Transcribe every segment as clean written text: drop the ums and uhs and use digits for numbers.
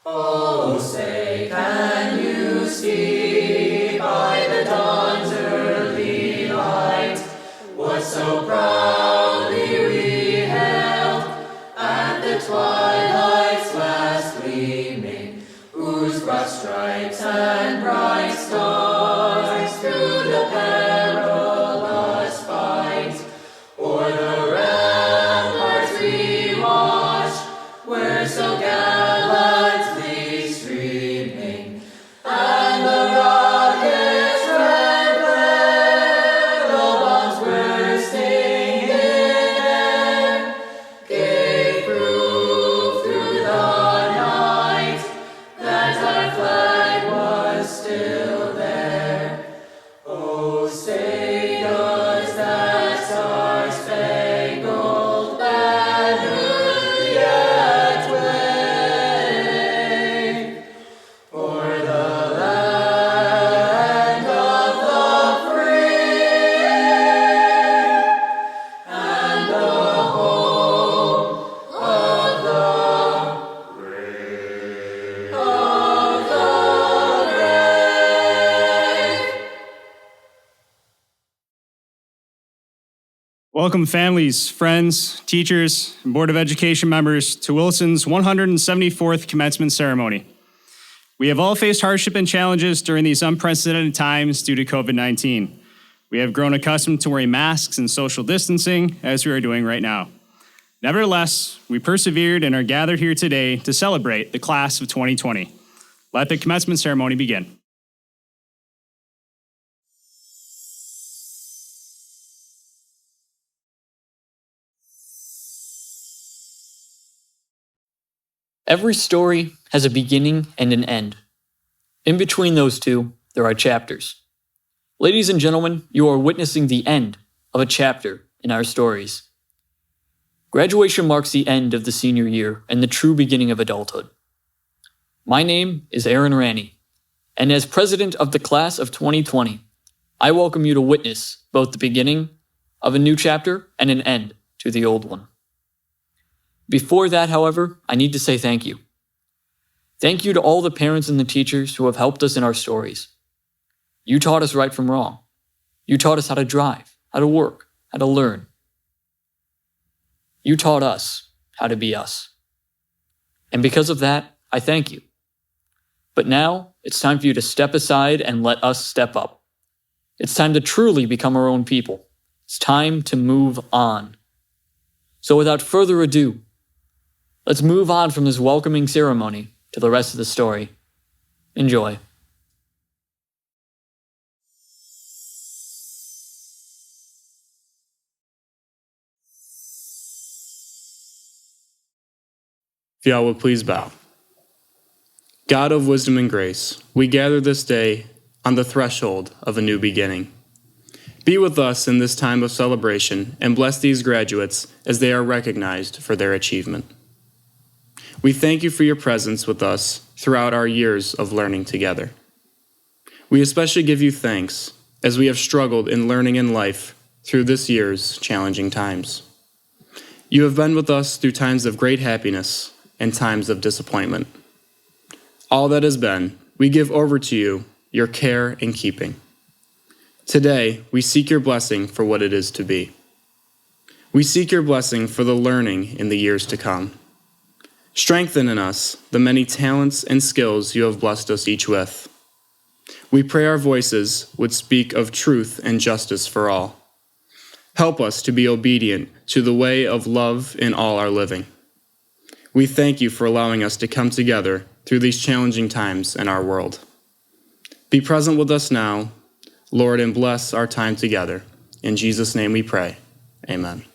Oh, say, can you see by the dawn's early light what so proudly we hailed at the twilight's last gleaming, whose broad stripes and bright stars through the perilous fight o'er the ramparts we watched were so gallantly streaming, and the rockets' red glare, the bombs bursting in air, gave proof through the night that our flag was still there. Oh, say does that star-spangled banner yet wave o'er the land of the free and the home of the brave, of the brave. Welcome, families, friends, teachers, and Board of Education members to Wilson's 174th commencement ceremony. We have all faced hardship and challenges during these unprecedented times due to COVID-19. We have grown accustomed to wearing masks and social distancing, as we are doing right now. Nevertheless, we persevered and are gathered here today to celebrate the class of 2020. Let the commencement ceremony begin. Every story has a beginning and an end. In between those two, there are chapters. Ladies and gentlemen, you are witnessing the end of a chapter in our stories. Graduation marks the end of the senior year and the true beginning of adulthood. My name is Aaron Ranney, and as president of the class of 2020, I welcome you to witness both the beginning of a new chapter and an end to the old one. Before that, however, I need to say thank you. Thank you to all the parents and the teachers who have helped us in our stories. You taught us right from wrong. You taught us how to drive, how to work, how to learn. You taught us how to be us. And because of that, I thank you. But now, it's time for you to step aside and let us step up. It's time to truly become our own people. It's time to move on. So without further ado, let's move on from this welcoming ceremony to the rest of the story. Enjoy. If y'all would please bow. God of wisdom and grace, we gather this day on the threshold of a new beginning. Be with us in this time of celebration and bless these graduates as they are recognized for their achievement. We thank you for your presence with us throughout our years of learning together. We especially give you thanks as we have struggled in learning in life through this year's challenging times. You have been with us through times of great happiness and times of disappointment. All that has been, we give over to you your care and keeping. Today, we seek your blessing for what it is to be. We seek your blessing for the learning in the years to come. Strengthen in us the many talents and skills you have blessed us each with. We pray our voices would speak of truth and justice for all. Help us to be obedient to the way of love in all our living. We thank you for allowing us to come together through these challenging times in our world. Be present with us now, Lord, and bless our time together. In Jesus' name we pray. Amen.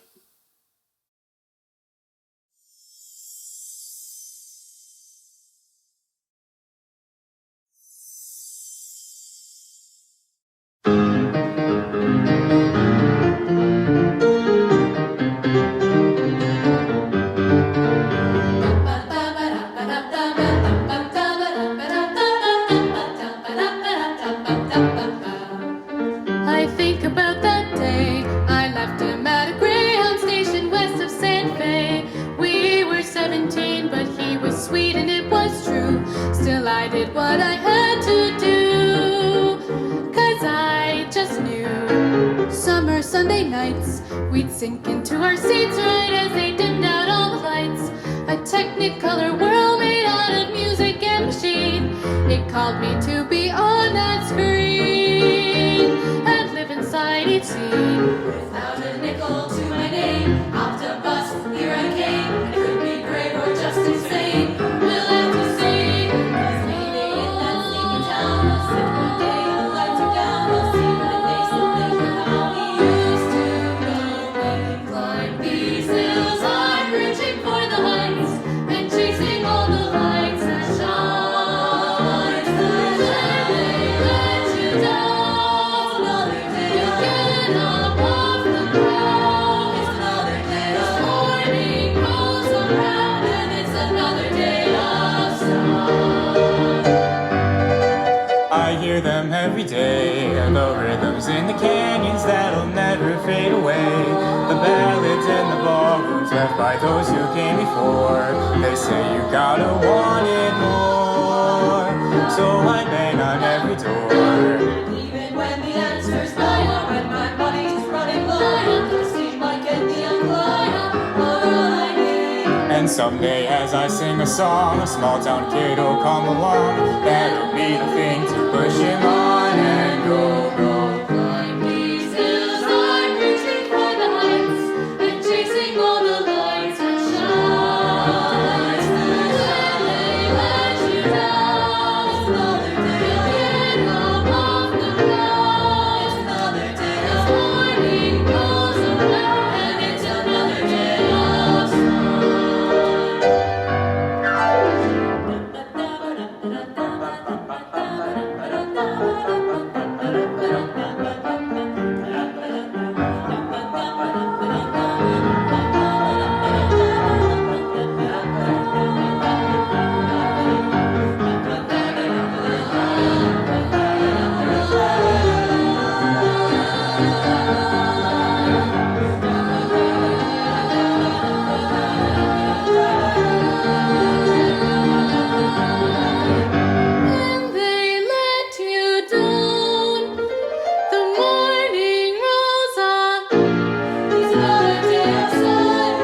I think about that day I left him at a Greyhound station west of Santa Fe. We were 17, but he was sweet and it was true. Sunday nights. We'd sink into our seats right as they dimmed out all the lights. A technicolor world made out of music and machine. It called me to be on that screen and live inside each scene. Without a nickel to my name, Octobus, here I came. I could be brave or just insane. We'll have to see. 'Cause maybe in that sleepy town, a simple day, the lights are down. We'll see my face and think of how we used to go. Climb these hills, I'm reaching for the heights and chasing all the lights that shine. Let you down. Another day. You get up off the ground. It's another day. The morning rolls around and it's another day of sun. I hear them every day, the rhythms in the canyons that'll never fade away. The ballads and the ballrooms left by those who came before. They say you gotta want it more, so I bang on every door. Even when the answer's no, or when my money's running low, the steam might get the unglow, all I need. And someday as I sing a song, a small town kid will come along. That'll be the thing to push him on and go. Climb these hills, I'm reaching for the heights and chasing all the lights that shine. When they let you down, it's another day. Get up off the ground, it's another day. The morning goes around and it's another day of sun. When they let you down, the morning rolls on. It's another day of sun.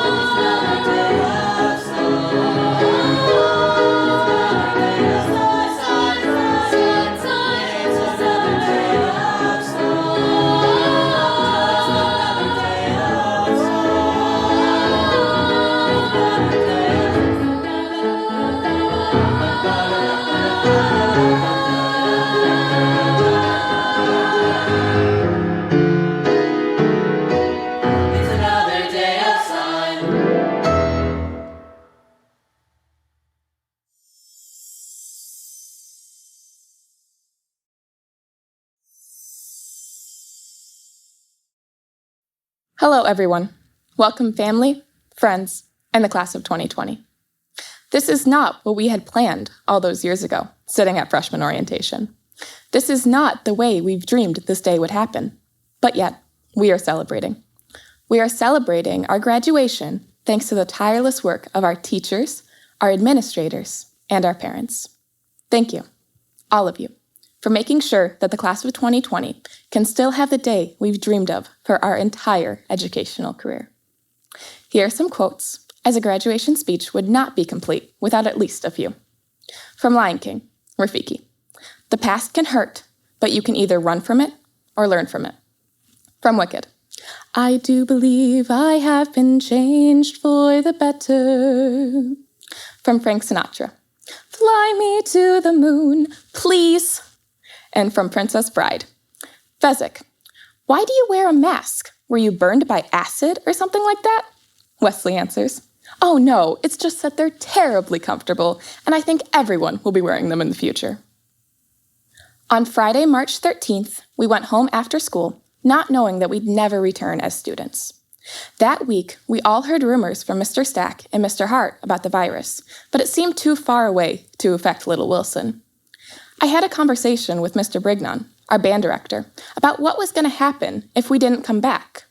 It's another day of sun. It's another day of sun. It's another day of sun. It's another day of It's another day of sun. Hello, everyone. Welcome, family, friends, and the class of 2020. This is not what we had planned all those years ago, sitting at freshman orientation. This is not the way we've dreamed this day would happen. But yet, we are celebrating. We are celebrating our graduation thanks to the tireless work of our teachers, our administrators, and our parents. Thank you, all of you, for making sure that the class of 2020 can still have the day we've dreamed of for our entire educational career. Here are some quotes, as a graduation speech would not be complete without at least a few. From Lion King, Rafiki. The past can hurt, but you can either run from it or learn from it. From Wicked. I do believe I have been changed for the better. From Frank Sinatra. Fly me to the moon, please. And from Princess Bride. Fezzik. Why do you wear a mask? Were you burned by acid or something like that? Wesley answers. Oh no, it's just that they're terribly comfortable, and I think everyone will be wearing them in the future. On Friday, March 13th, we went home after school, not knowing that we'd never return as students. That week, we all heard rumors from Mr. Stack and Mr. Hart about the virus, but it seemed too far away to affect little Wilson. I had a conversation with Mr. Brignon, our band director, about what was going to happen if we didn't come back.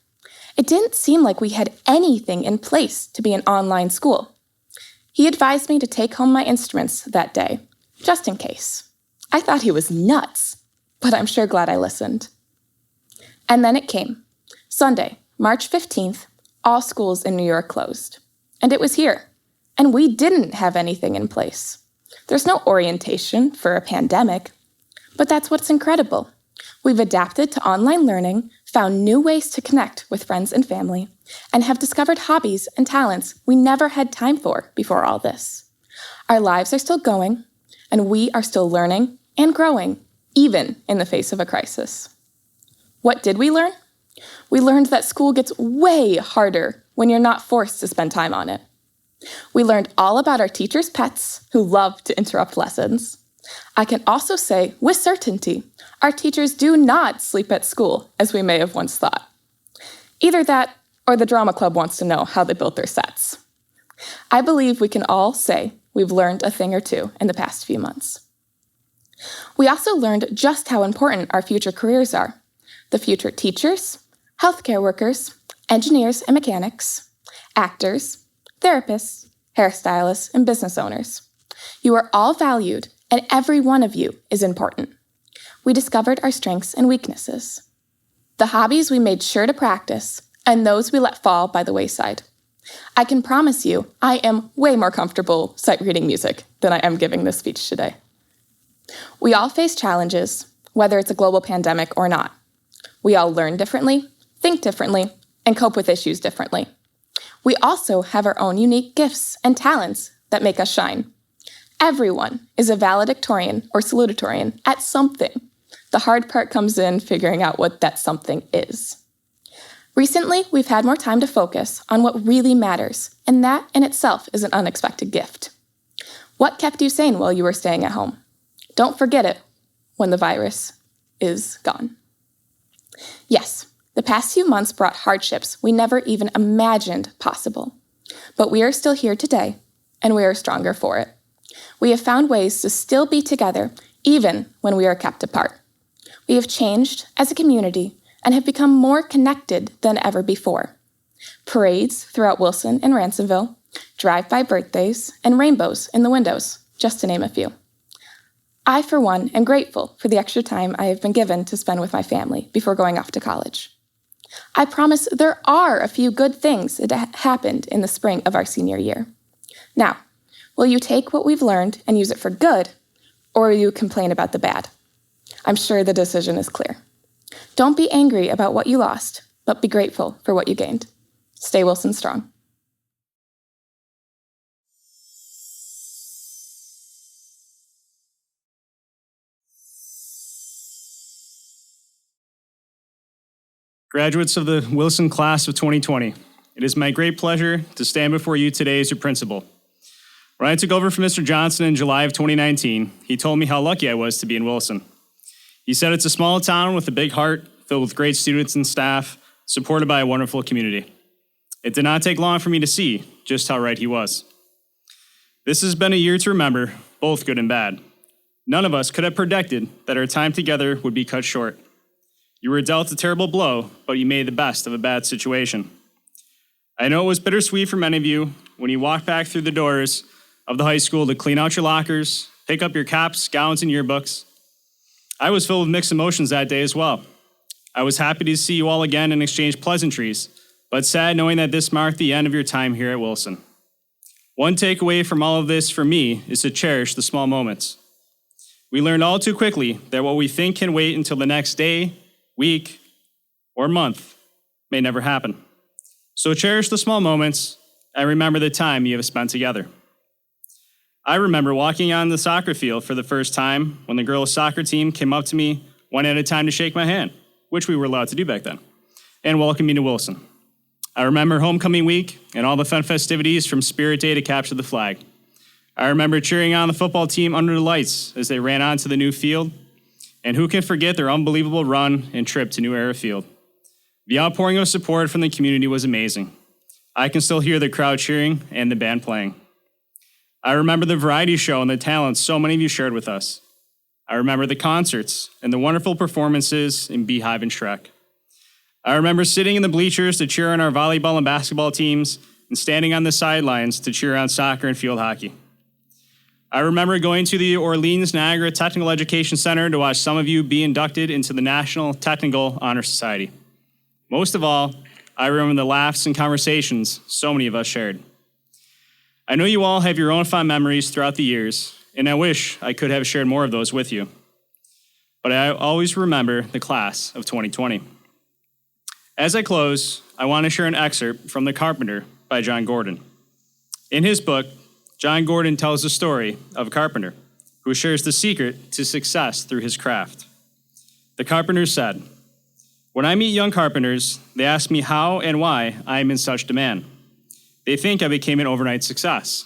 It didn't seem like we had anything in place to be an online school. He advised me to take home my instruments that day, just in case. I thought he was nuts, but I'm sure glad I listened. And then it came. Sunday, March 15th, all schools in New York closed. And it was here. And we didn't have anything in place. There's no orientation for a pandemic. But that's what's incredible. We've adapted to online learning, found new ways to connect with friends and family, and have discovered hobbies and talents we never had time for before all this. Our lives are still going, and we are still learning and growing, even in the face of a crisis. What did we learn? We learned that school gets way harder when you're not forced to spend time on it. We learned all about our teachers' pets who love to interrupt lessons. I can also say with certainty, our teachers do not sleep at school as we may have once thought. Either that or the drama club wants to know how they built their sets. I believe we can all say we've learned a thing or two in the past few months. We also learned just how important our future careers are. The future teachers, healthcare workers, engineers and mechanics, actors, therapists, hairstylists, and business owners. You are all valued, and every one of you is important. We discovered our strengths and weaknesses. The hobbies we made sure to practice, and those we let fall by the wayside. I can promise you, I am way more comfortable sight reading music than I am giving this speech today. We all face challenges, whether it's a global pandemic or not. We all learn differently, think differently, and cope with issues differently. We also have our own unique gifts and talents that make us shine. Everyone is a valedictorian or salutatorian at something. The hard part comes in figuring out what that something is. Recently, we've had more time to focus on what really matters, and that in itself is an unexpected gift. What kept you sane while you were staying at home? Don't forget it when the virus is gone. Yes, the past few months brought hardships we never even imagined possible. But we are still here today, and we are stronger for it. We have found ways to still be together, even when we are kept apart. We have changed as a community and have become more connected than ever before. Parades throughout Wilson and Ransomville, drive-by birthdays, and rainbows in the windows, just to name a few. I, for one, am grateful for the extra time I have been given to spend with my family before going off to college. I promise there are a few good things that happened in the spring of our senior year. Now, will you take what we've learned and use it for good, or will you complain about the bad? I'm sure the decision is clear. Don't be angry about what you lost, but be grateful for what you gained. Stay Wilson strong. Graduates of the Wilson class of 2020, it is my great pleasure to stand before you today as your principal. When I took over from Mr. Johnson in July of 2019, he told me how lucky I was to be in Wilson. He said it's a small town with a big heart, filled with great students and staff, supported by a wonderful community. It did not take long for me to see just how right he was. This has been a year to remember, both good and bad. None of us could have predicted that our time together would be cut short. You were dealt a terrible blow, but you made the best of a bad situation. I know it was bittersweet for many of you when you walked back through the doors of the high school to clean out your lockers, pick up your caps, gowns, and yearbooks. I was filled with mixed emotions that day as well. I was happy to see you all again and exchange pleasantries, but sad knowing that this marked the end of your time here at Wilson. One takeaway from all of this for me is to cherish the small moments. We learned all too quickly that what we think can wait until the next day, week, or month may never happen. So cherish the small moments and remember the time you have spent together. I remember walking on the soccer field for the first time when the girls' soccer team came up to me one at a time to shake my hand, which we were allowed to do back then, and welcome me to Wilson. I remember homecoming week and all the fun festivities from Spirit Day to capture the flag. I remember cheering on the football team under the lights as they ran onto the new field, and who can forget their unbelievable run and trip to New Era Field. The outpouring of support from the community was amazing. I can still hear the crowd cheering and the band playing. I remember the variety show and the talents so many of you shared with us. I remember the concerts and the wonderful performances in Beehive and Shrek. I remember sitting in the bleachers to cheer on our volleyball and basketball teams and standing on the sidelines to cheer on soccer and field hockey. I remember going to the Orleans Niagara Technical Education Center to watch some of you be inducted into the National Technical Honor Society. Most of all, I remember the laughs and conversations so many of us shared. I know you all have your own fond memories throughout the years, and I wish I could have shared more of those with you. But I always remember the class of 2020. As I close, I want to share an excerpt from The Carpenter by John Gordon. In his book, John Gordon tells the story of a carpenter who shares the secret to success through his craft. The carpenter said, "When I meet young carpenters, they ask me how and why I am in such demand. They think I became an overnight success.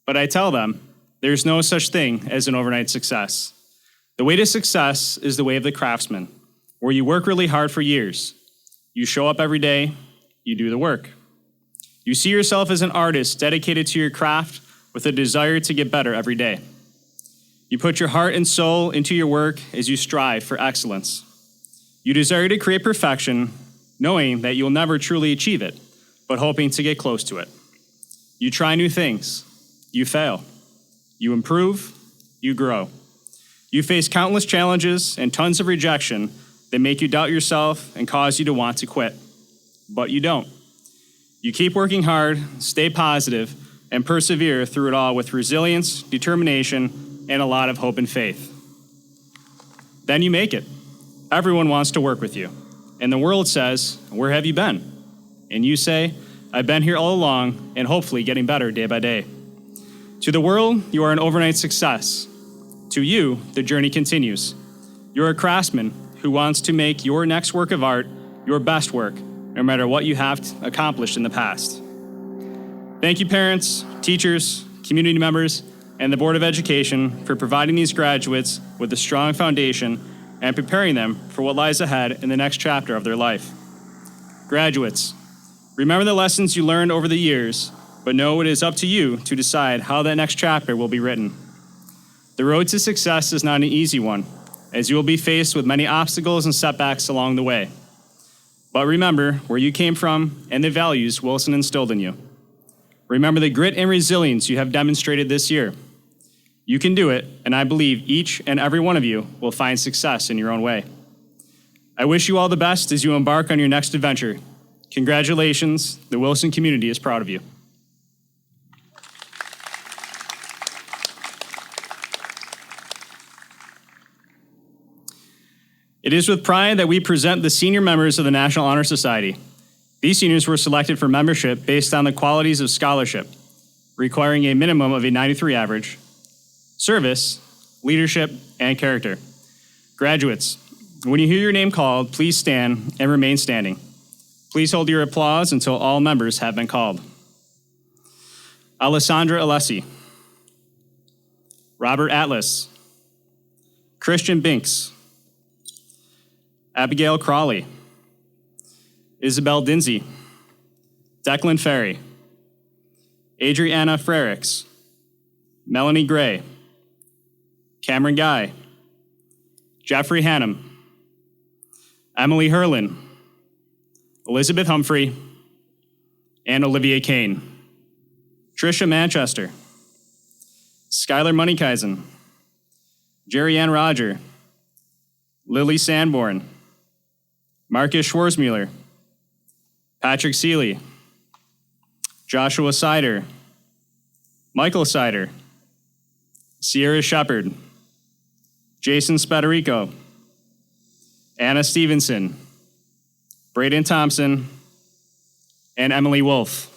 But I tell them, there's no such thing as an overnight success. The way to success is the way of the craftsman, where you work really hard for years. You show up every day, you do the work. You see yourself as an artist dedicated to your craft with a desire to get better every day. You put your heart and soul into your work as you strive for excellence. You desire to create perfection, knowing that you'll never truly achieve it, but hoping to get close to it. You try new things. You fail. You improve. You grow. You face countless challenges and tons of rejection that make you doubt yourself and cause you to want to quit. But you don't. You keep working hard, stay positive, and persevere through it all with resilience, determination, and a lot of hope and faith. Then you make it. Everyone wants to work with you. And the world says, "Where have you been?" And you say, "I've been here all along and hopefully getting better day by day." To the world, you are an overnight success. To you, the journey continues. You're a craftsman who wants to make your next work of art your best work, no matter what you have accomplished in the past. Thank you, parents, teachers, community members, and the Board of Education for providing these graduates with a strong foundation and preparing them for what lies ahead in the next chapter of their life. Graduates, remember the lessons you learned over the years, but know it is up to you to decide how that next chapter will be written. The road to success is not an easy one, as you will be faced with many obstacles and setbacks along the way. But remember where you came from and the values Wilson instilled in you. Remember the grit and resilience you have demonstrated this year. You can do it, and I believe each and every one of you will find success in your own way. I wish you all the best as you embark on your next adventure. Congratulations, the Wilson community is proud of you. It is with pride that we present the senior members of the National Honor Society. These seniors were selected for membership based on the qualities of scholarship, requiring a minimum of a 93 average, service, leadership, and character. Graduates, when you hear your name called, please stand and remain standing. Please hold your applause until all members have been called. Alessandra Alessi, Robert Atlas, Christian Binks, Abigail Crawley, Isabel Dinsey, Declan Ferry, Adriana Frericks, Melanie Gray, Cameron Guy, Jeffrey Hannum, Emily Herlin, Elizabeth Humphrey, and Olivia Kane, Tricia Manchester, Skylar Moneykeisen, Jerry Ann Roger, Lily Sanborn, Marcus Schwarzmueller, Patrick Seeley, Joshua Sider, Michael Sider, Sierra Shepard, Jason Spadarico, Anna Stevenson, Braden Thompson, and Emily Wolf.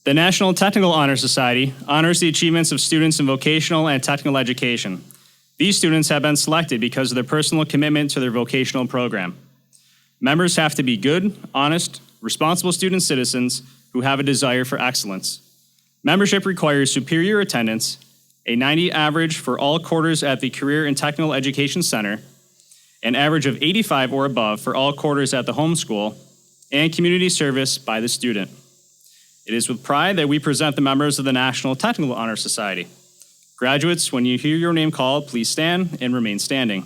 The National Technical Honor Society honors the achievements of students in vocational and technical education. These students have been selected because of their personal commitment to their vocational program. Members have to be good, honest, responsible student citizens who have a desire for excellence. Membership requires superior attendance, a 90 average for all quarters at the Career and Technical Education Center, an average of 85 or above for all quarters at the home school, and community service by the student. It is with pride that we present the members of the National Technical Honor Society. Graduates, when you hear your name called, please stand and remain standing.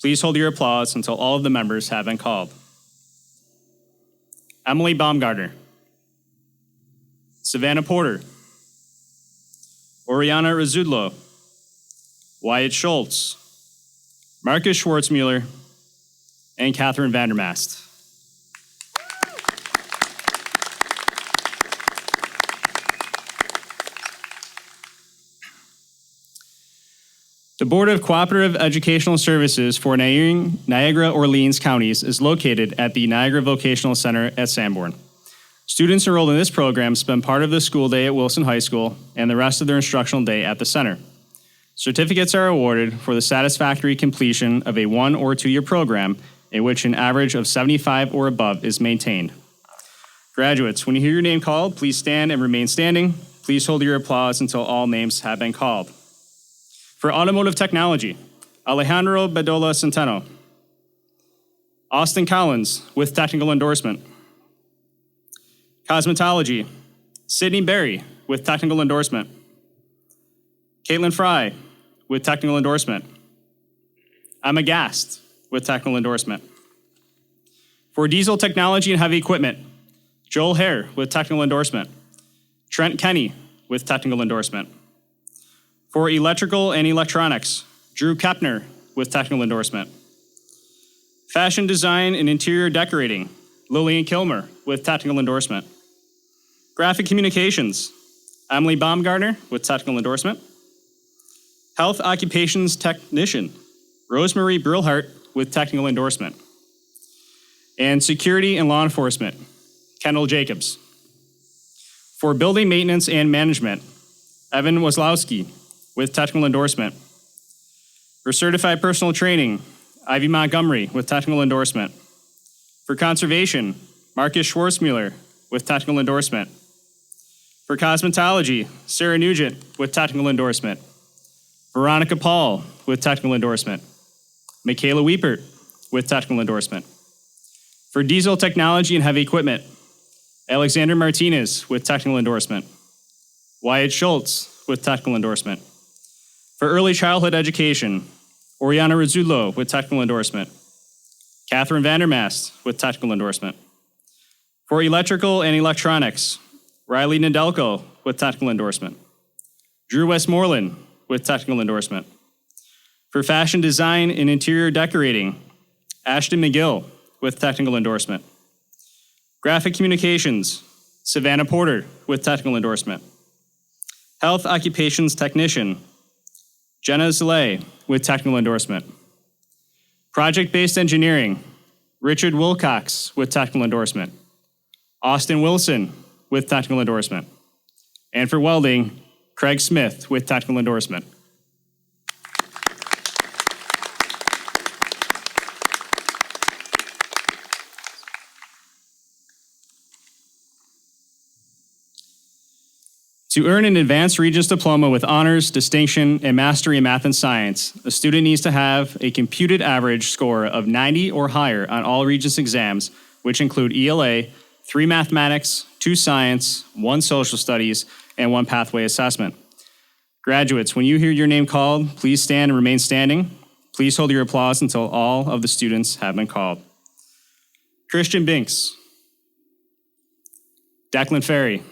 Please hold your applause until all of the members have been called. Emily Baumgartner, Savannah Porter, Oriana Razudlo, Wyatt Schultz, Marcus Schwartzmuller, and Catherine Vandermast. The Board of Cooperative Educational Services for Niagara Orleans counties is located at the Niagara Vocational Center at Sanborn. Students enrolled in this program spend part of the school day at Wilson High School and the rest of their instructional day at the center. Certificates are awarded for the satisfactory completion of a 1 or 2 year program in which an average of 75 or above is maintained. Graduates, when you hear your name called, please stand and remain standing. Please hold your applause until all names have been called. For Automotive Technology, Alejandro Bedola Centeno. Austin Collins with technical endorsement. Cosmetology, Sydney Berry with technical endorsement. Caitlin Fry with technical endorsement. Emma Gast with technical endorsement. For Diesel Technology and Heavy Equipment, Joel Hare with technical endorsement. Trent Kenny with technical endorsement. For Electrical and Electronics, Drew Kepner with technical endorsement. Fashion Design and Interior Decorating, Lillian Kilmer with technical endorsement. Graphic Communications, Emily Baumgartner with technical endorsement. Health Occupations Technician, Rosemary Brillhart with technical endorsement. And Security and Law Enforcement, Kendall Jacobs. For Building Maintenance and Management, Evan Waslowski with technical endorsement. For Certified Personal Training, Ivy Montgomery with technical endorsement. For Conservation, Marcus Schwartzmuller with technical endorsement. For Cosmetology, Sarah Nugent with technical endorsement. Veronica Paul with technical endorsement. Michaela Wiepert with technical endorsement. For Diesel Technology and Heavy Equipment, Alexander Martinez with technical endorsement. Wyatt Schultz with technical endorsement. For Early Childhood Education, Oriana Rizzulo with technical endorsement. Catherine Vandermast with technical endorsement. For Electrical and Electronics, Riley Nadelko with technical endorsement. Drew Westmoreland with technical endorsement. For Fashion Design and Interior Decorating, Ashton McGill with technical endorsement. Graphic Communications, Savannah Porter with technical endorsement. Health Occupations Technician, Jenna Zalay with technical endorsement. Project-Based Engineering, Richard Wilcox with technical endorsement. Austin Wilson with technical endorsement. And for Welding, Craig Smith with technical endorsement. To earn an advanced Regents diploma with honors, distinction, and mastery in math and science, a student needs to have a computed average score of 90 or higher on all Regents exams, which include ELA, 3 mathematics, 2 science, 1 social studies, and 1 pathway assessment. Graduates, when you hear your name called, please stand and remain standing. Please hold your applause until all of the students have been called. Christian Binks, Declan Ferry,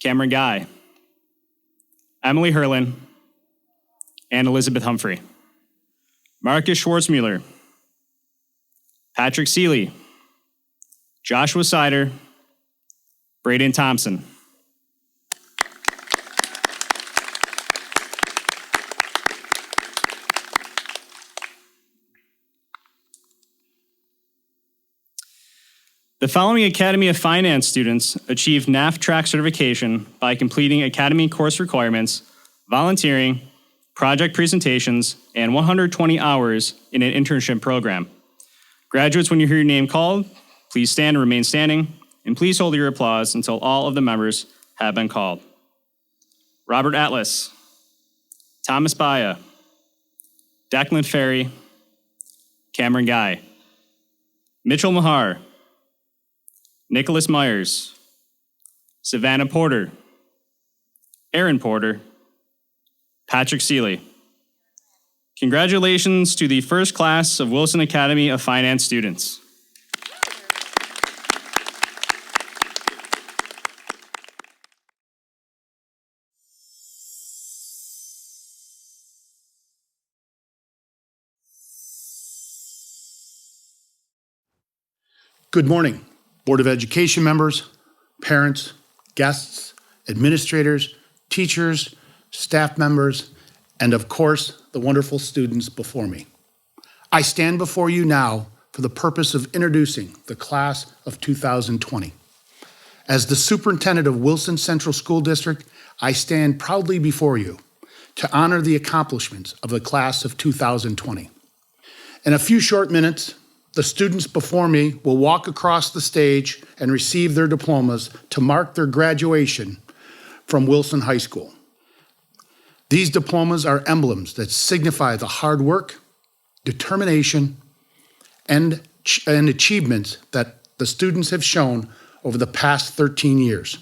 Cameron Guy, Emily Herlin, and Elizabeth Humphrey. Marcus Schwartzmuller, Patrick Seeley, Joshua Sider, Braden Thompson. The following Academy of Finance students achieved NAF track certification by completing Academy course requirements, volunteering, project presentations, and 120 hours in an internship program. Graduates, when you hear your name called, please stand and remain standing, and please hold your applause until all of the members have been called. Robert Atlas, Thomas Baya, Declan Ferry, Cameron Guy, Mitchell Mahar, Nicholas Myers, Savannah Porter, Aaron Porter, Patrick Seeley. Congratulations to the first class of Wilson Academy of Finance students. Good morning, Board of Education members, parents, guests, administrators, teachers, staff members, and of course, the wonderful students before me. I stand before you now for the purpose of introducing the class of 2020. As the superintendent of Wilson Central School District, I stand proudly before you to honor the accomplishments of the class of 2020. In a few short minutes, the students before me will walk across the stage and receive their diplomas to mark their graduation from Wilson High School. These diplomas are emblems that signify the hard work, determination, and achievements that the students have shown over the past 13 years.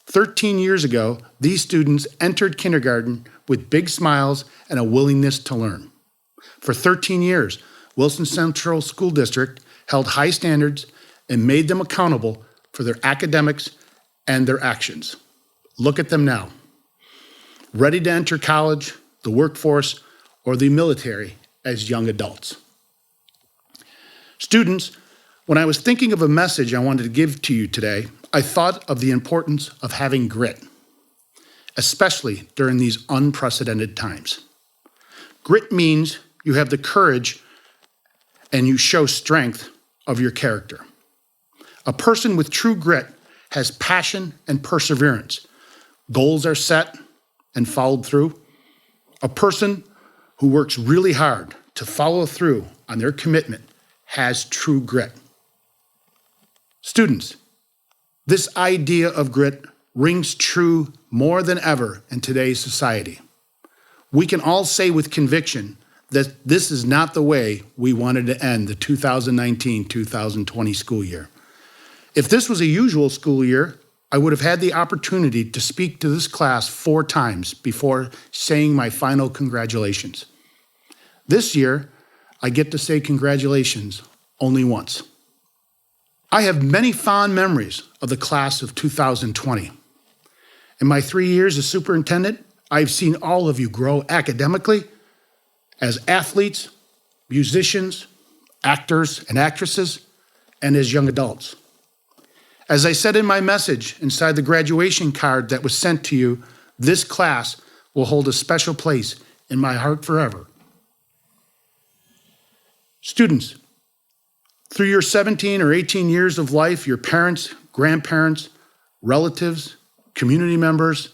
13 years ago, these students entered kindergarten with big smiles and a willingness to learn. For 13 years, Wilson Central School District held high standards and made them accountable for their academics and their actions. Look at them now, ready to enter college, the workforce, or the military as young adults. Students, when I was thinking of a message I wanted to give to you today, I thought of the importance of having grit, especially during these unprecedented times. Grit means you have the courage and you show strength of your character. A person with true grit has passion and perseverance. Goals are set and followed through. A person who works really hard to follow through on their commitment has true grit. Students, this idea of grit rings true more than ever in today's society. We can all say with conviction that this is not the way we wanted to end the 2019-2020 school year. If this was a usual school year, I would have had the opportunity to speak to this class 4 times before saying my final congratulations. This year, I get to say congratulations only once. I have many fond memories of the class of 2020. In my 3 years as superintendent, I've seen all of you grow academically, as athletes, musicians, actors, and actresses, and as young adults. As I said in my message inside the graduation card that was sent to you, this class will hold a special place in my heart forever. Students, through your 17 or 18 years of life, your parents, grandparents, relatives, community members,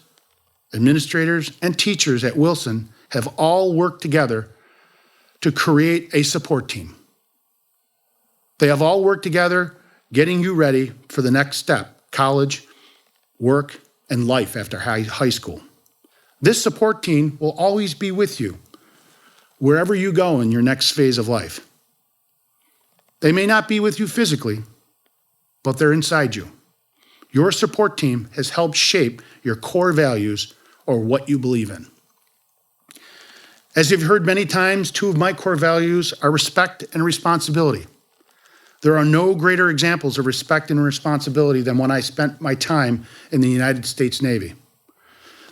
administrators, and teachers at Wilson have all worked together to create a support team. They have all worked together, getting you ready for the next step, college, work, and life after high school. This support team will always be with you wherever you go in your next phase of life. They may not be with you physically, but they're inside you. Your support team has helped shape your core values or what you believe in. As you've heard many times, 2 of my core values are respect and responsibility. There are no greater examples of respect and responsibility than when I spent my time in the United States Navy.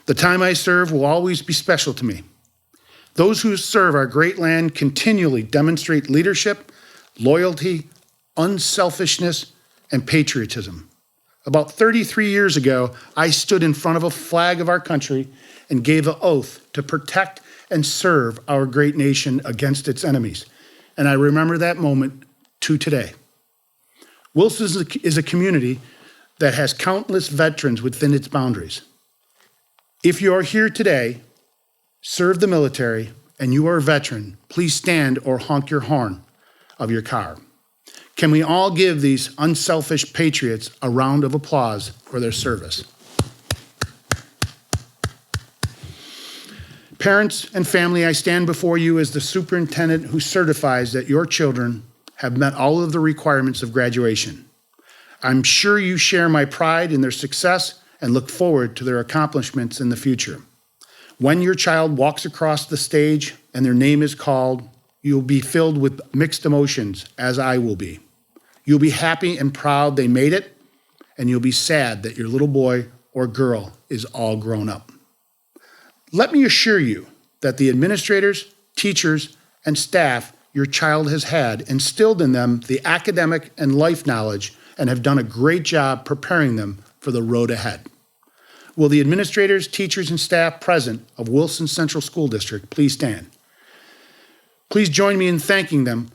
The time I serve will always be special to me. Those who serve our great land continually demonstrate leadership, loyalty, unselfishness, and patriotism. About 33 years ago, I stood in front of a flag of our country and gave an oath to protect and serve our great nation against its enemies. And I remember that moment to today. Wilson is a community that has countless veterans within its boundaries. If you are here today, serve the military, and you are a veteran, please stand or honk your horn of your car. Can we all give these unselfish patriots a round of applause for their service? Parents and family, I stand before you as the superintendent who certifies that your children have met all of the requirements of graduation. I'm sure you share my pride in their success and look forward to their accomplishments in the future. When your child walks across the stage and their name is called, you'll be filled with mixed emotions, as I will be. You'll be happy and proud they made it, and you'll be sad that your little boy or girl is all grown up. Let me assure you that the administrators, teachers, and staff your child has had instilled in them the academic and life knowledge and have done a great job preparing them for the road ahead. Will the administrators, teachers, and staff present of Wilson Central School District please stand? Please join me in thanking them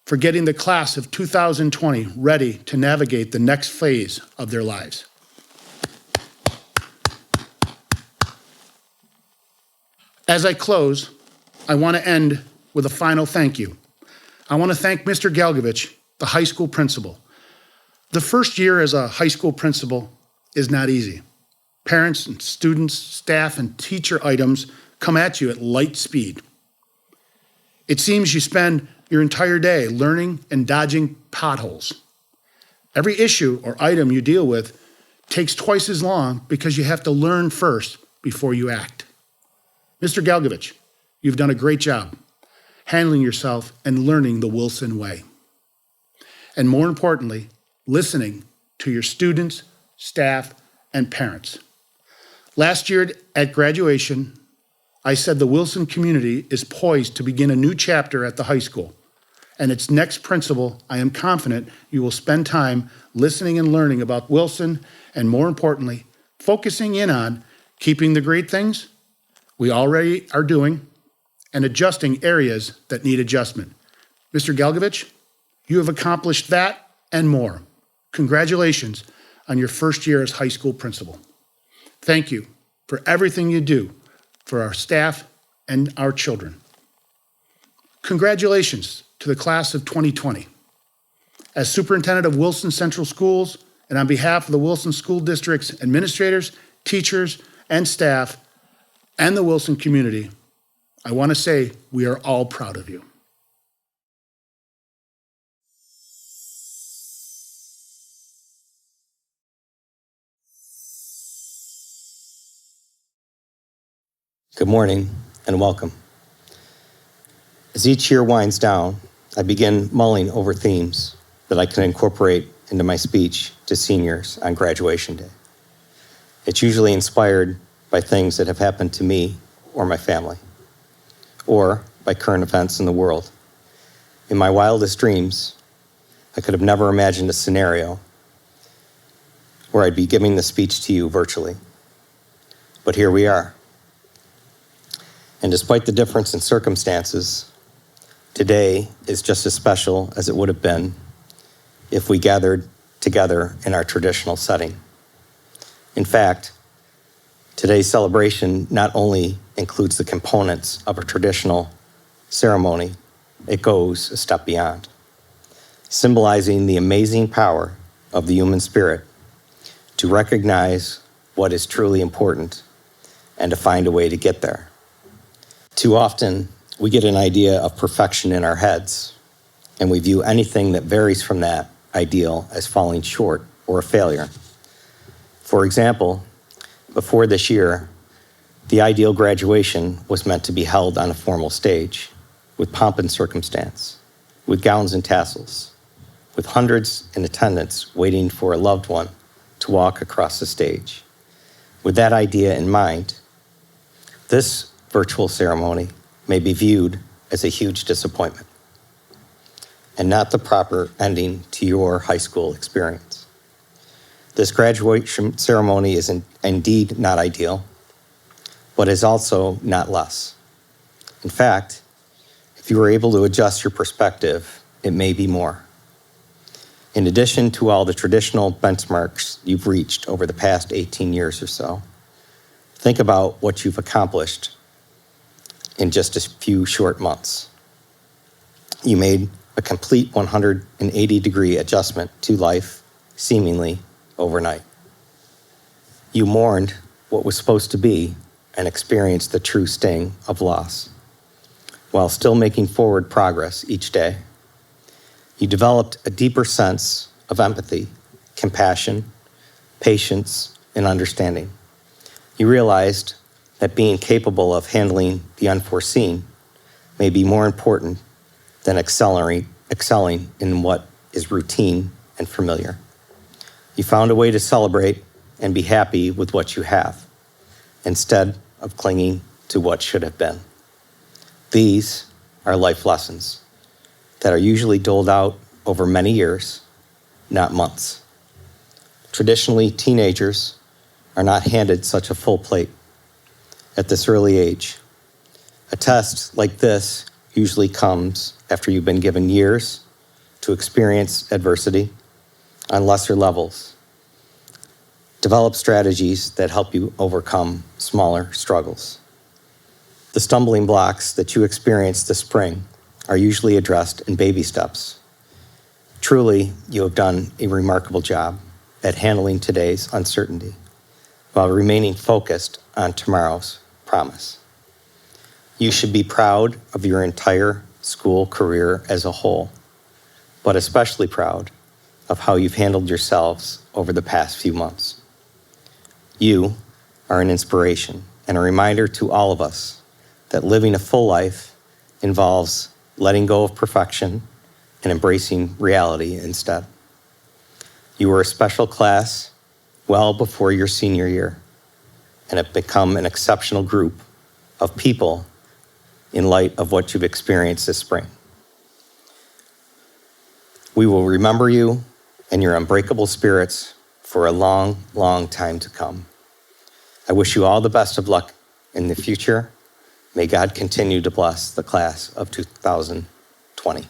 for getting the class of 2020 ready to navigate the next phase of their lives. As I close, I want to end with a final thank you. I want to thank Mr. Galgovich, the high school principal. The first year as a high school principal is not easy. Parents and students, staff, and teacher items come at you at light speed. It seems you spend your entire day learning and dodging potholes. Every issue or item you deal with takes twice as long because you have to learn first before you act. Mr. Galgovich, you've done a great job handling yourself and learning the Wilson way. And more importantly, listening to your students, staff, and parents. Last year at graduation, I said the Wilson community is poised to begin a new chapter at the high school. And its next principal, I am confident you will spend time listening and learning about Wilson, and more importantly, focusing in on keeping the great things we already are doing and adjusting areas that need adjustment. Mr. Galgovich, you have accomplished that and more. Congratulations on your first year as high school principal. Thank you for everything you do for our staff and our children. Congratulations to the class of 2020. As superintendent of Wilson Central Schools, and on behalf of the Wilson School District's administrators, teachers, and staff, and the Wilson community, I want to say we are all proud of you. Good morning and welcome. As each year winds down, I begin mulling over themes that I can incorporate into my speech to seniors on graduation day. It's usually inspired by things that have happened to me or my family, or by current events in the world. In my wildest dreams, I could have never imagined a scenario where I'd be giving the speech to you virtually. But here we are. And despite the difference in circumstances, today is just as special as it would have been if we gathered together in our traditional setting. In fact, today's celebration not only includes the components of a traditional ceremony, it goes a step beyond, symbolizing the amazing power of the human spirit to recognize what is truly important and to find a way to get there. Too often, we get an idea of perfection in our heads, and we view anything that varies from that ideal as falling short or a failure. For example, before this year, the ideal graduation was meant to be held on a formal stage, with pomp and circumstance, with gowns and tassels, with hundreds in attendance waiting for a loved one to walk across the stage. With that idea in mind, this virtual ceremony may be viewed as a huge disappointment and not the proper ending to your high school experience. This graduation ceremony is indeed not ideal, but is also not less. In fact, if you were able to adjust your perspective, it may be more. In addition to all the traditional benchmarks you've reached over the past 18 years or so, think about what you've accomplished in just a few short months. You made a complete 180-degree adjustment to life, seemingly overnight. You mourned what was supposed to be and experienced the true sting of loss, while still making forward progress each day. You developed a deeper sense of empathy, compassion, patience, and understanding. You realized that being capable of handling the unforeseen may be more important than excelling in what is routine and familiar. You found a way to celebrate and be happy with what you have, instead of clinging to what should have been. These are life lessons that are usually doled out over many years, not months. Traditionally, teenagers are not handed such a full plate at this early age. A test like this usually comes after you've been given years to experience adversity on lesser levels. Develop strategies that help you overcome smaller struggles. The stumbling blocks that you experience this spring are usually addressed in baby steps. Truly, you have done a remarkable job at handling today's uncertainty while remaining focused on tomorrow's promise. You should be proud of your entire school career as a whole, but especially proud of how you've handled yourselves over the past few months. You are an inspiration and a reminder to all of us that living a full life involves letting go of perfection and embracing reality instead. You were a special class well before your senior year and have become an exceptional group of people in light of what you've experienced this spring. We will remember you and your unbreakable spirits for a long, long time to come. I wish you all the best of luck in the future. May God continue to bless the class of 2020.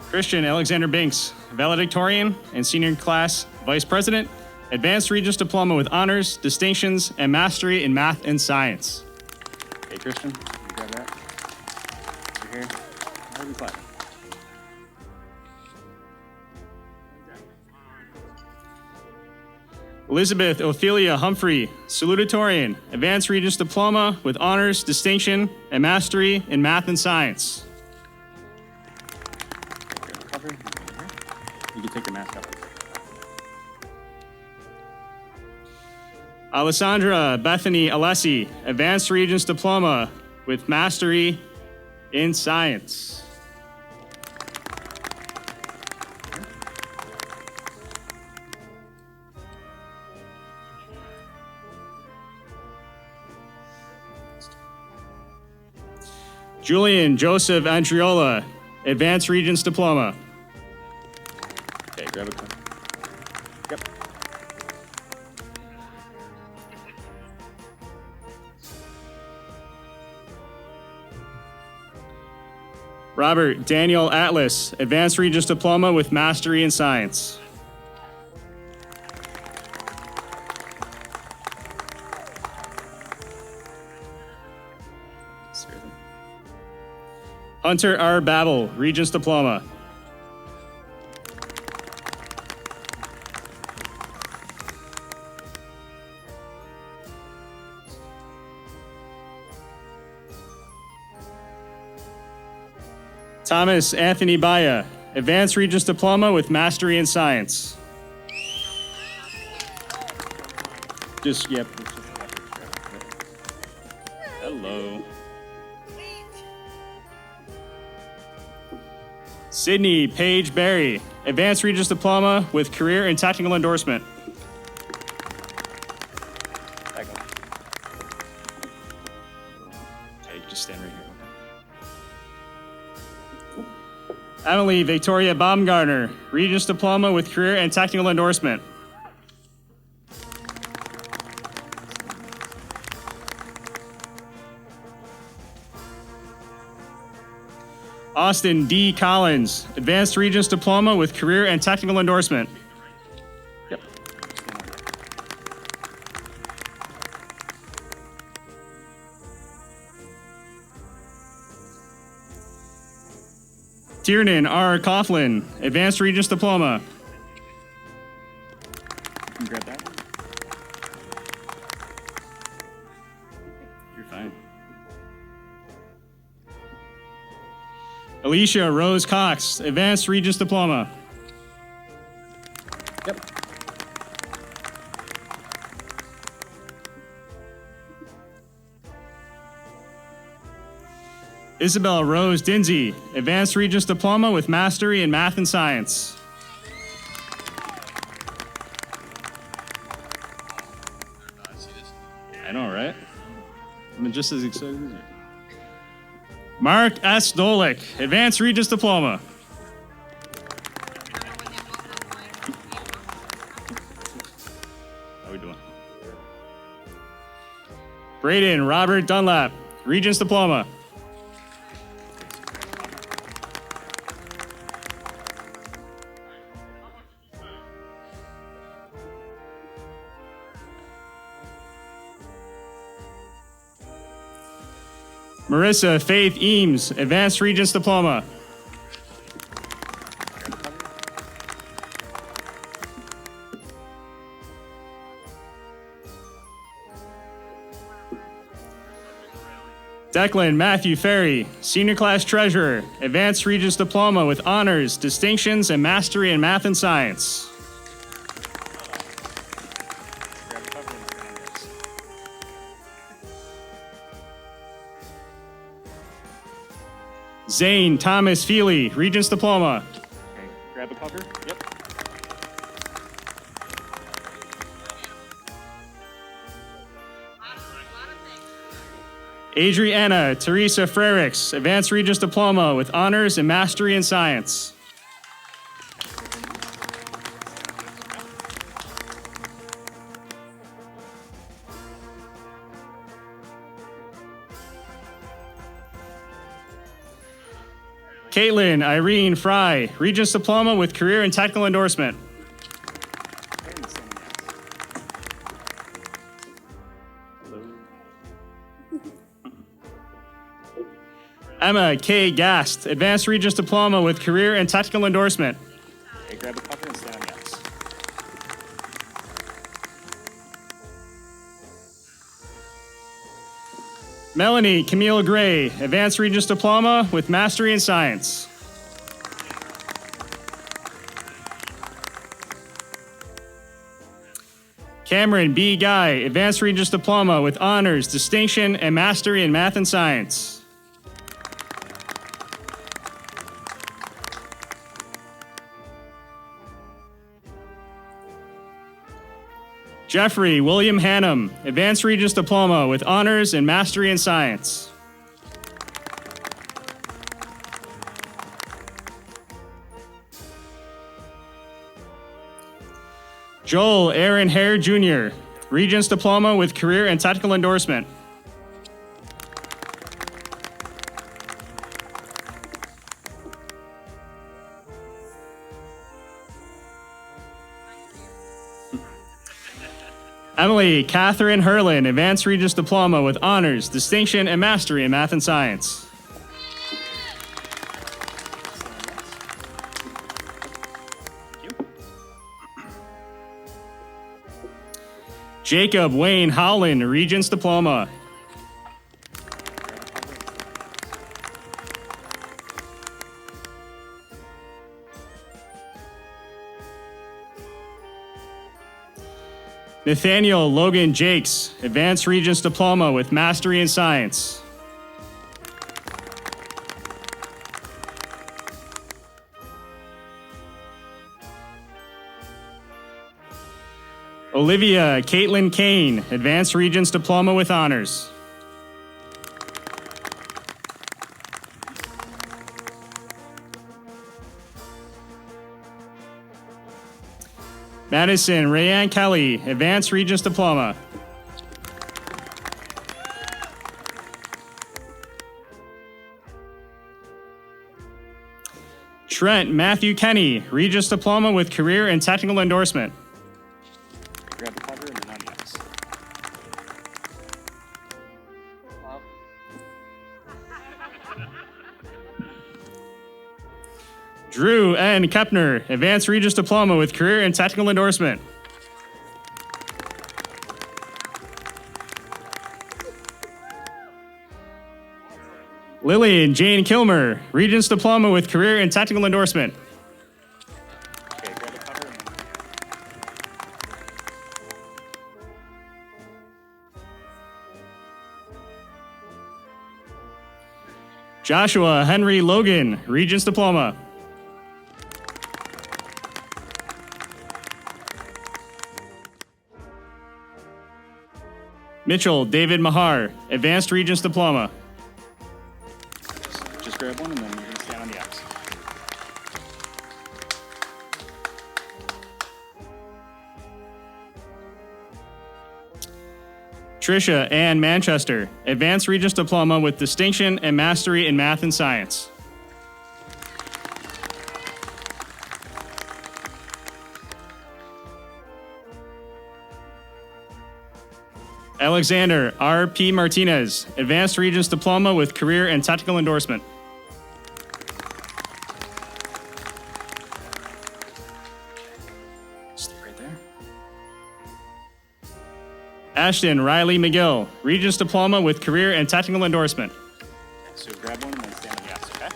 Christian Alexander Binks, valedictorian and senior class vice president, advanced Regents diploma with honors, distinctions, and mastery in math and science. Okay, Christian, you grab that. Over here. Hold and clap. Elizabeth Ophelia Humphrey, salutatorian, advanced Regents diploma with honors, distinction, and mastery in math and science. You can take your mask off. Alessandra Bethany Alessi, Advanced Regents Diploma with Mastery in Science. Julian Joseph Andriola, Advanced Regents Diploma. Okay, grab a cup. Yep. Robert Daniel Atlas, Advanced Regents Diploma with Mastery in Science. Hunter R. Babel, Regents Diploma. Thomas Anthony Baya, Advanced Regents Diploma with Mastery in Science. Yep. Hello. Sydney Paige Berry, Advanced Regents Diploma with Career and Technical Endorsement. Back up. Okay, just stand right here. Emily Victoria Baumgartner, Regents Diploma with Career and Technical Endorsement. Austin D. Collins, Advanced Regents Diploma with Career and Technical Endorsement. Yep. Tiernan R. Coughlin, Advanced Regents Diploma. You can grab that one. You're fine. Alicia Rose Cox, Advanced Regents Diploma. Yep. Isabel Rose Dinsey, Advanced Regents Diploma with Mastery in Math and Science. I know, right? I'm just as excited as you. Mark S. Dolick, Advanced Regents Diploma. How we doing? Braden Robert Dunlap, Regents Diploma. Marissa Faith Eames, Advanced Regents Diploma. Declan Matthew Ferry, Senior Class Treasurer, Advanced Regents Diploma with Honors, Distinctions, and Mastery in Math and Science. Zane Thomas Feely, Regents Diploma. Okay, grab the cover. Yep. Adriana Teresa Frericks, Advanced Regents Diploma with Honors and Mastery in Science. Caitlin Irene Fry, Regents Diploma with Career and Technical Endorsement. Emma K. Gast, Advanced Regents Diploma with Career and Technical Endorsement. Okay, grab the cover and stand on yes. Melanie Camille Gray, Advanced Regents Diploma with Mastery in Science. Cameron B. Guy, Advanced Regents Diploma with Honors, Distinction, and Mastery in Math and Science. Jeffrey William Hannum, Advanced Regents Diploma with Honors and Mastery in Science. Joel Aaron Hare Jr., Regents Diploma with Career and Technical Endorsement. Emily Catherine Herlin, Advanced Regents Diploma with Honors, Distinction, and Mastery in Math and Science. Jacob Wayne Howland, Regents Diploma. Nathaniel Logan Jakes, Advanced Regents Diploma with Mastery in Science. Olivia Caitlin Kane, Advanced Regents Diploma with Honors. Madison Rayanne Kelly, Advanced Regents Diploma. Trent Matthew Kenny, Regents Diploma with Career and Technical Endorsement. Grab the cover and then on yes. Drew N. Kepner, Advanced Regents Diploma with Career and Technical Endorsement. Lillian Jane Kilmer, Regents Diploma with Career and Technical Endorsement. Okay, grab the cover and then Joshua Henry Logan, Regents Diploma. Mitchell David Mahar, Advanced Regents Diploma. Just grab one and then you're going to stand on the X. Tricia Ann Manchester, Advanced Regents Diploma with Distinction and Mastery in Math and Science. Alexander R.P. Martinez, Advanced Regents Diploma with Career and Technical Endorsement. Stay right there. Ashton Riley McGill, Regents Diploma with Career and Technical Endorsement. So grab one and then stand on the X, okay?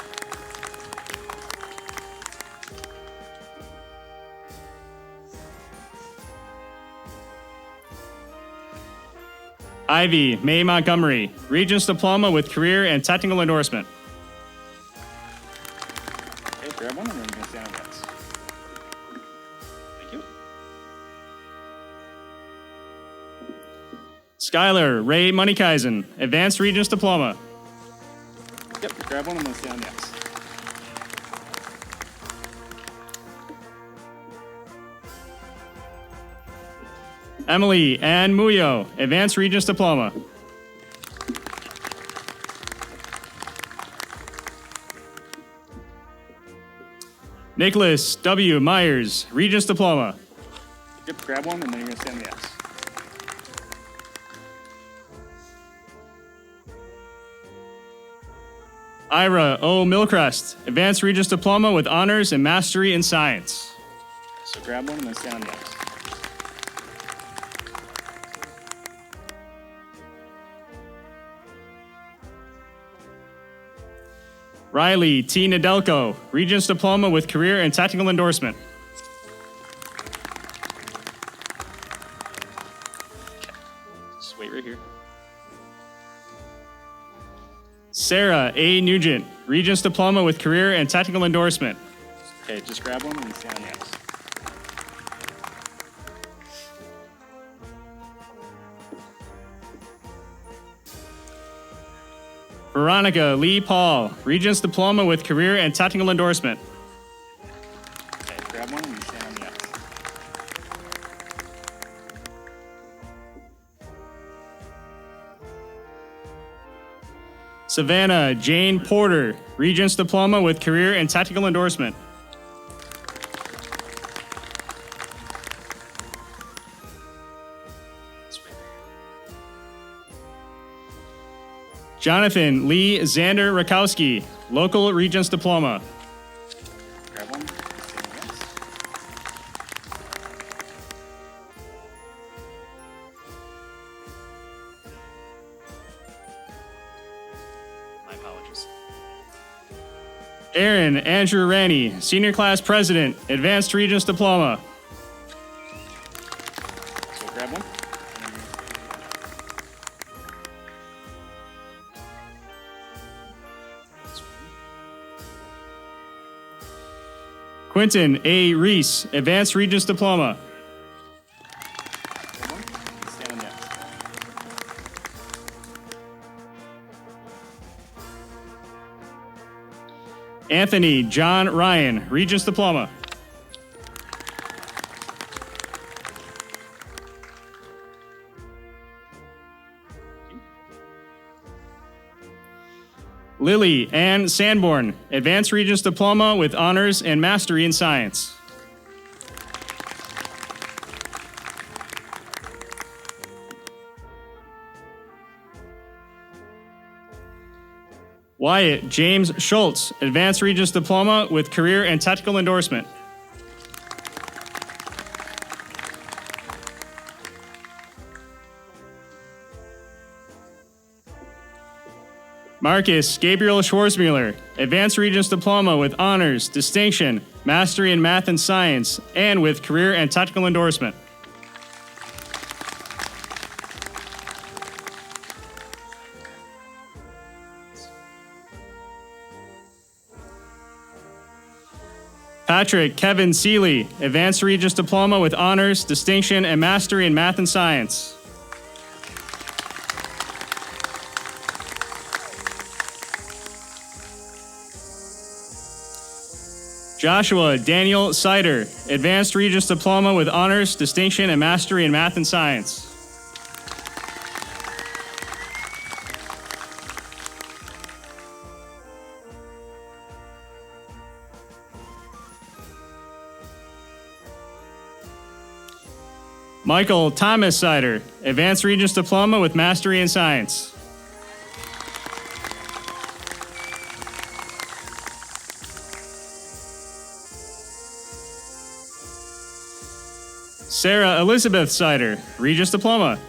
Ivy May Montgomery, Regents Diploma with Career and Technical Endorsement. Okay, grab one and then you're going to stand on the X. Thank you. Skylar Ray Moneykeisen, Advanced Regents Diploma. Yep, grab one and then stand on the X. Emily Ann Muyo, Advanced Regents Diploma. Nicholas W. Myers, Regents Diploma. Yep, grab one and then you're going to stand on the X. Ira O. Milcrest, Advanced Regents Diploma with Honors and Mastery in Science. So grab one and then stand on the X. Riley T. Nadelko, Regents Diploma with Career and Technical Endorsement. Just wait right here. Sarah A. Nugent, Regents Diploma with Career and Technical Endorsement. Okay, just grab one and then stand on the X. Veronica Lee Paul, Regents Diploma with Career and Technical Endorsement. Okay, grab one and then stand on the X. Savannah Jane Porter, Regents Diploma with Career and Technical Endorsement. Jonathan Lee Xander Rakowski, Local Regents Diploma. Grab one and stand on the X. My apologies. Aaron Andrew Ranney, Senior Class President, Advanced Regents Diploma. So grab one. Quentin A. Reese, Advanced Regents Diploma. Grab one and stand on the X. Anthony John Ryan, Regents Diploma. Lily Ann Sanborn, Advanced Regents Diploma with Honors and Mastery in Science. Wyatt James Schultz, Advanced Regents Diploma with Career and Technical Endorsement. Marcus Gabriel Schwarzmueller, Advanced Regents Diploma with Honors, Distinction, Mastery in Math and Science, and with Career and Technical Endorsement. Patrick Kevin Seeley, Advanced Regents Diploma with Honors, Distinction, and Mastery in Math and Science. Joshua Daniel Sider, Advanced Regents Diploma with Honors, Distinction, and Mastery in Math and Science. Michael Thomas Sider, Advanced Regents Diploma with Mastery in Science. Sarah Elizabeth Sider, Regents Diploma.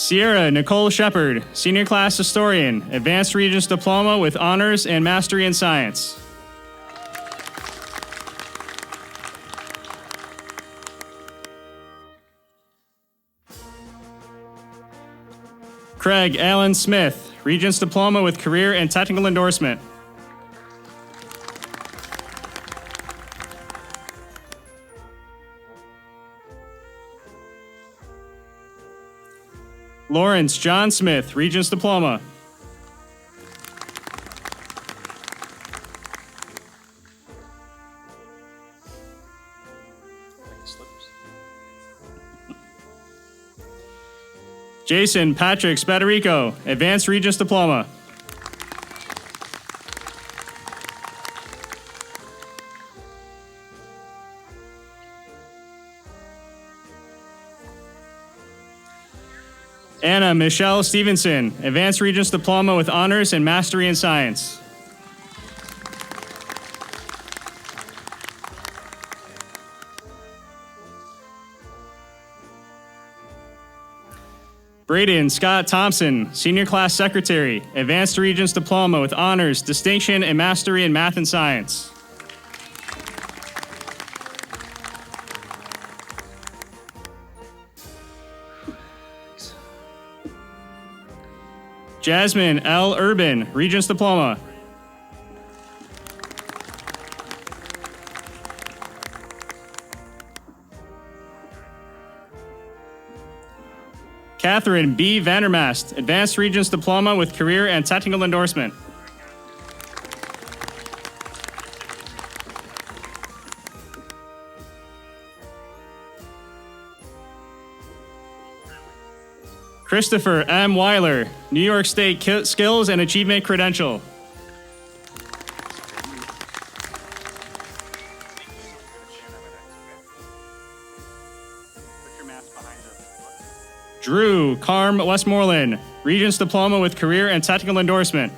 Sierra Nicole Shepard, Senior Class Historian, Advanced Regents Diploma with Honors and Mastery in Science. Craig Allen Smith, Regents Diploma with Career and Technical Endorsement. Lawrence John Smith, Regents Diploma. Jason Patrick Spadarico, Advanced Regents Diploma. Anna Michelle Stevenson, Advanced Regents Diploma with Honors and Mastery in Science. Braden Scott Thompson, Senior Class Secretary, Advanced Regents Diploma with Honors, Distinction, and Mastery in Math and Science. Jasmine L. Urban, Regents Diploma. Catherine B. Vandermast, Advanced Regents Diploma with Career and Technical Endorsement. Christopher M. Weiler, New York State Skills and Achievement Credential. Drew Carm Westmoreland, Regents Diploma with Career and Technical Endorsement.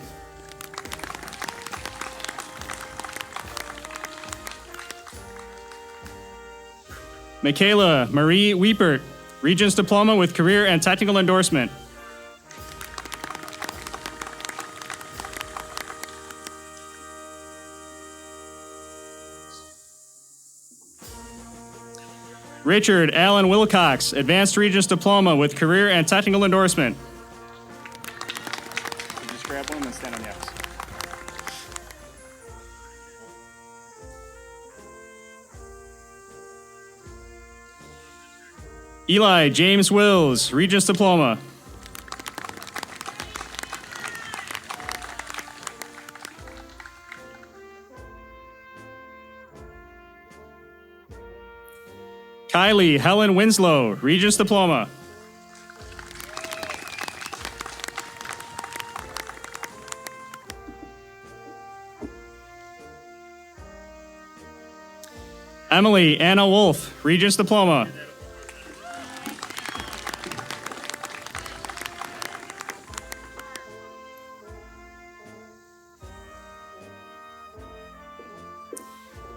Michaela Marie Wiepert, Regents Diploma with Career and Technical Endorsement. Richard Allen Wilcox, Advanced Regents Diploma with Career and Technical Endorsement. You just grab one and stand on the X. Eli James Wills, Regents Diploma. Kylie Helen Winslow, Regents Diploma. Emily Anna Wolf, Regents Diploma.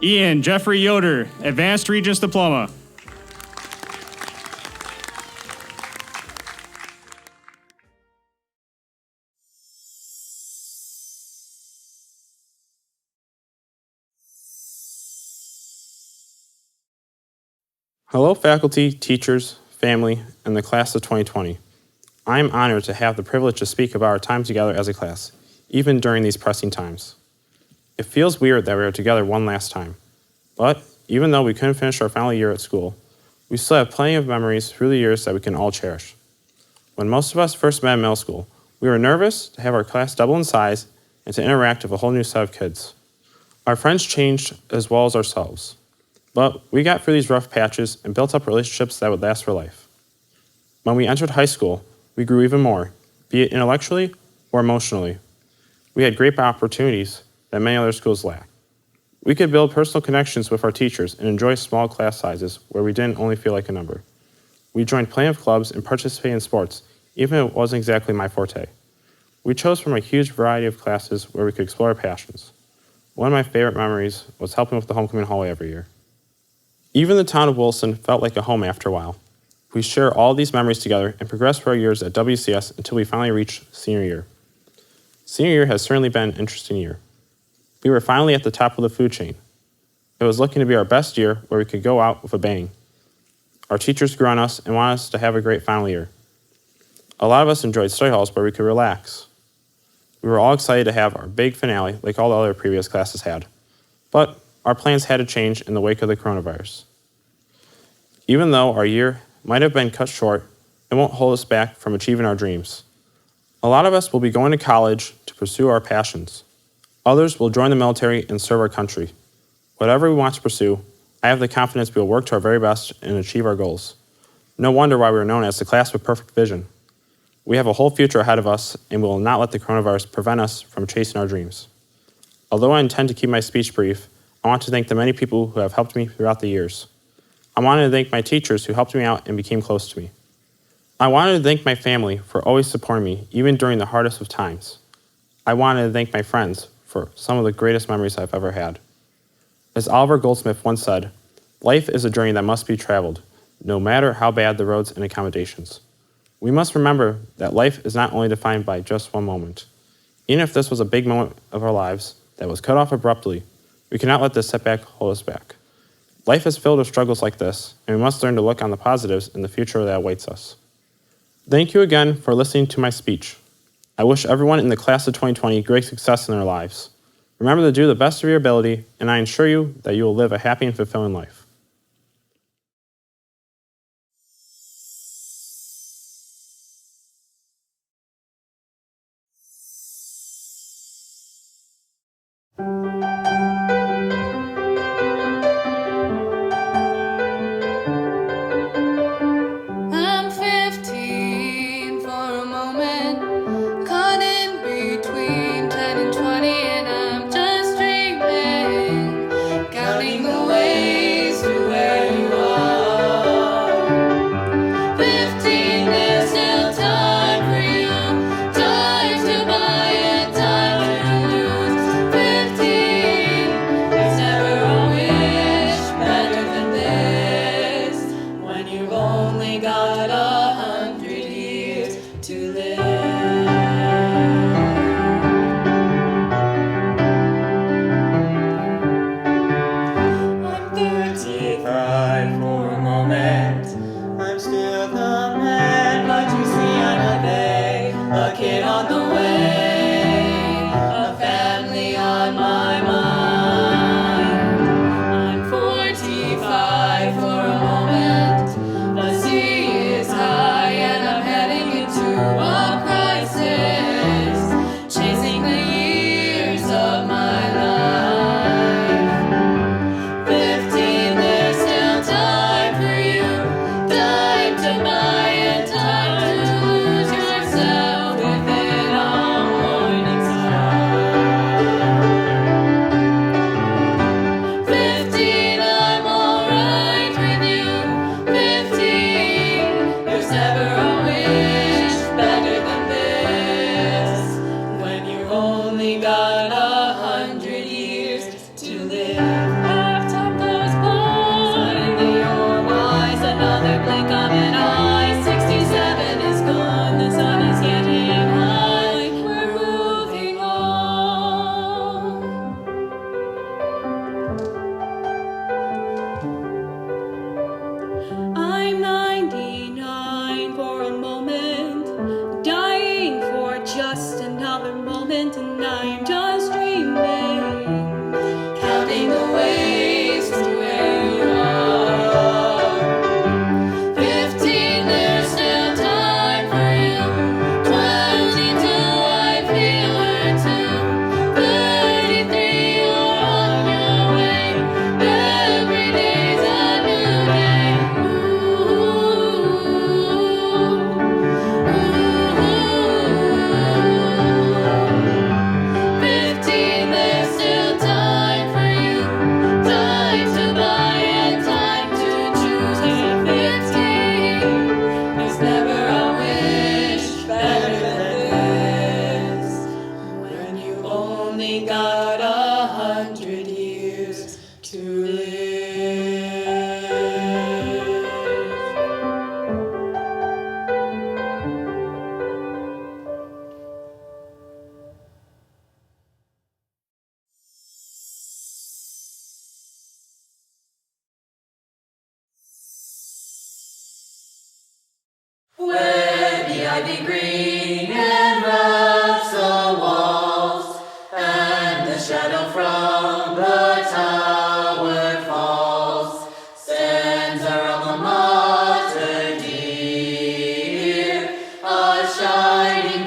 Ian Jeffrey Yoder, Advanced Regents Diploma. Hello, faculty, teachers, family, and the class of 2020. I am honored to have the privilege to speak about our time together as a class, even during these pressing times. It feels weird that we are together one last time, but even though we couldn't finish our final year at school, we still have plenty of memories through the years that we can all cherish. When most of us first met in middle school, we were nervous to have our class double in size and to interact with a whole new set of kids. Our friends changed as well as ourselves, but we got through these rough patches and built up relationships that would last for life. When we entered high school, we grew even more, be it intellectually or emotionally. We had great opportunities that many other schools lack. We could build personal connections with our teachers and enjoy small class sizes where we didn't only feel like a number. We joined plenty of clubs and participated in sports, even if it wasn't exactly my forte. We chose from a huge variety of classes where we could explore our passions. One of my favorite memories was helping with the homecoming hallway every year. Even the town of Wilson felt like a home after a while. We share all these memories together and progress through our years at WCS until we finally reach senior year. Senior year has certainly been an interesting year. We were finally at the top of the food chain. It was looking to be our best year where we could go out with a bang. Our teachers grew on us and wanted us to have a great final year. A lot of us enjoyed study halls where we could relax. We were all excited to have our big finale like all the other previous classes had. But our plans had to change in the wake of the coronavirus. Even though our year might have been cut short, it won't hold us back from achieving our dreams. A lot of us will be going to college to pursue our passions. Others will join the military and serve our country. Whatever we want to pursue, I have the confidence we will work to our very best and achieve our goals. No wonder why we are known as the class with perfect vision. We have a whole future ahead of us, and we will not let the coronavirus prevent us from chasing our dreams. Although I intend to keep my speech brief, I want to thank the many people who have helped me throughout the years. I wanted to thank my teachers who helped me out and became close to me. I wanted to thank my family for always supporting me, even during the hardest of times. I wanted to thank my friends for some of the greatest memories I've ever had. As Oliver Goldsmith once said, life is a journey that must be traveled, no matter how bad the roads and accommodations. We must remember that life is not only defined by just one moment. Even if this was a big moment of our lives that was cut off abruptly, we cannot let this setback hold us back. Life is filled with struggles like this, and we must learn to look on the positives in the future that awaits us. Thank you again for listening to my speech. I wish everyone in the class of 2020 great success in their lives. Remember to do the best of your ability, and I assure you that you will live a happy and fulfilling life. I'm 15 for a moment, caught in between 10 and 20, and I'm just dreaming, counting the ways to where you are. 15, there's still time for you, time to buy and time to lose. 15, there's never a wish better than this, when you've only got 100 years to live. I'm 35 for a moment. I'm still the man, but you see I'm a kid on the way, a family on my mind. I'm 45 for a moment. The sea is high and I'm heading into a crisis, chasing the years of my life. 15, there's still time for you, time to buy and time to lose yourself within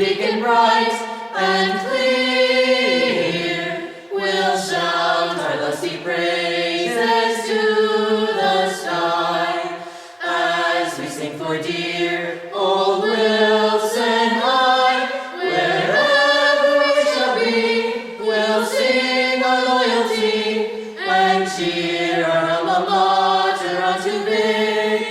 beacon bright and clear. We'll shout our lusty praises to the sky as we sing for dear old Wilson High. Wherever we shall be, we'll sing our loyalty and cheer our alma mater unto victory.